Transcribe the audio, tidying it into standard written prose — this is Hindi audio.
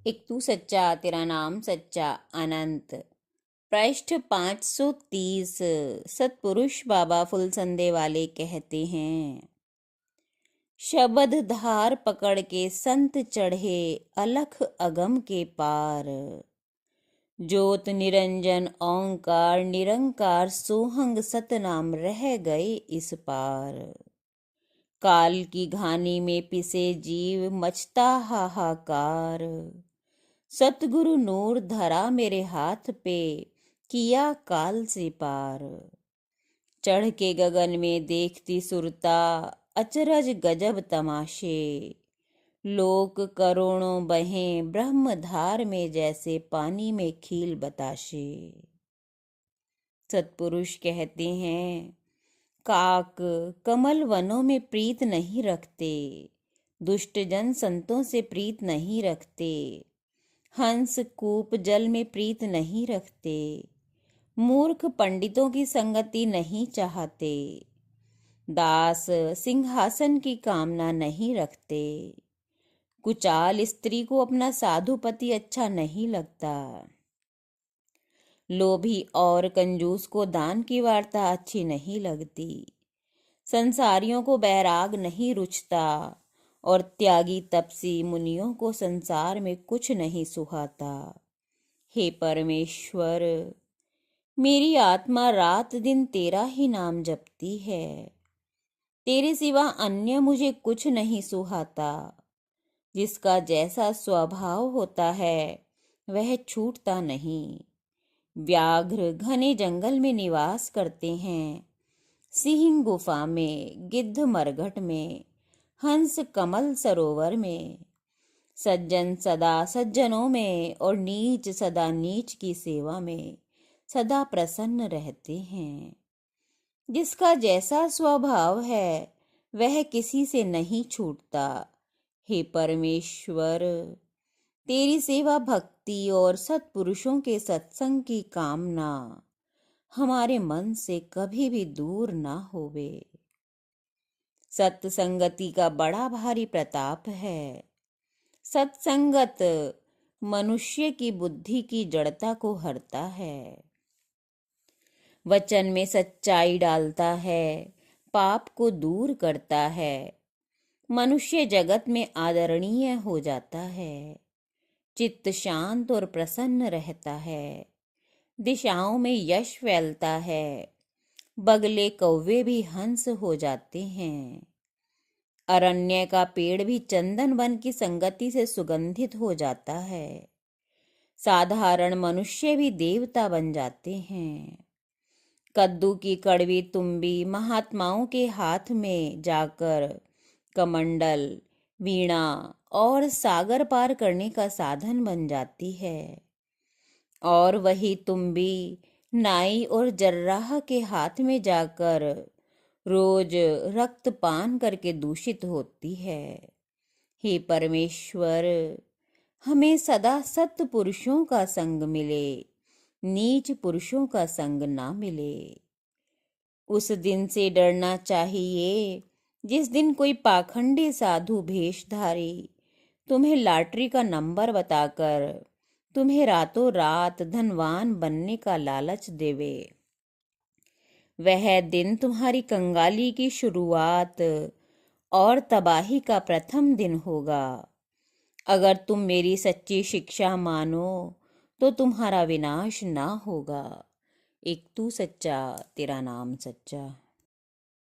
एक तू सच्चा तेरा नाम सच्चा अनंत। पृष्ठ 530। सतपुरुष बाबा फुलसंदे वाले कहते हैं, शबद धार पकड़ के संत चढ़े अलख अगम के पार। ज्योत निरंजन ओंकार निरंकार सोहंग सतनाम रह गए इस पार। काल की घानी में पिसे जीव मचता हाहाकार। सतगुरु नूर धरा मेरे हाथ पे किया काल से पार। चढ़ के गगन में देखती सुरता अचरज गजब तमाशे। लोक करोड़ों बहें ब्रह्मधार में जैसे पानी में खील बताशे। सतपुरुष कहते हैं, काक कमल वनों में प्रीत नहीं रखते, दुष्ट जन संतों से प्रीत नहीं रखते। हंस कूप जल में प्रीत नहीं रखते, मूर्ख पंडितों की संगति नहीं चाहते। दास सिंहासन की कामना नहीं रखते, कुचाल स्त्री को अपना साधु पति अच्छा नहीं लगता। लोभी और कंजूस को दान की वार्ता अच्छी नहीं लगती। संसारियों को बैराग नहीं रुचता और त्यागी तपसी मुनियों को संसार में कुछ नहीं सुहाता। हे परमेश्वर, मेरी आत्मा रात दिन तेरा ही नाम जपती है। तेरे सिवा अन्य मुझे कुछ नहीं सुहाता। जिसका जैसा स्वभाव होता है वह छूटता नहीं। व्याघ्र घने जंगल में निवास करते हैं, सिंह गुफा में, गिद्ध मरघट में, हंस कमल सरोवर में। सज्जन सदा सज्जनों में और नीच सदा नीच की सेवा में सदा प्रसन्न रहते हैं। जिसका जैसा स्वभाव है वह किसी से नहीं छूटता। हे परमेश्वर, तेरी सेवा भक्ति और सत्पुरुषों के सत्संग की कामना हमारे मन से कभी भी दूर ना होवे। सत्संगति का बड़ा भारी प्रताप है। सत्संगत मनुष्य की बुद्धि की जड़ता को हरता है, वचन में सच्चाई डालता है, पाप को दूर करता है। मनुष्य जगत में आदरणीय हो जाता है, चित्त शांत और प्रसन्न रहता है। दिशाओं में यश फैलता है, बगले कौवे भी हंस हो जाते हैं। अरण्य का पेड़ भी चंदन वन की संगति से सुगंधित हो जाता है। साधारण मनुष्य भी देवता बन जाते हैं। कद्दू की कड़वी तुम्बी महात्माओं के हाथ में जाकर कमंडल, वीणा और सागर पार करने का साधन बन जाती है। और वही तुम्बी नाई और जर्राह के हाथ में जाकर रोज रक्तपान करके दूषित होती है। हे परमेश्वर, हमें सदा सत्य पुरुषों का संग मिले, नीच पुरुषों का संग ना मिले। उस दिन से डरना चाहिए जिस दिन कोई पाखंडी साधु भेषधारी तुम्हें लॉटरी का नंबर बताकर तुम्हें रातों रात धनवान बनने का लालच देवे। वह दिन तुम्हारी कंगाली की शुरुआत और तबाही का प्रथम दिन होगा। अगर तुम मेरी सच्ची शिक्षा मानो तो तुम्हारा विनाश ना होगा। एक तू सच्चा तेरा नाम सच्चा।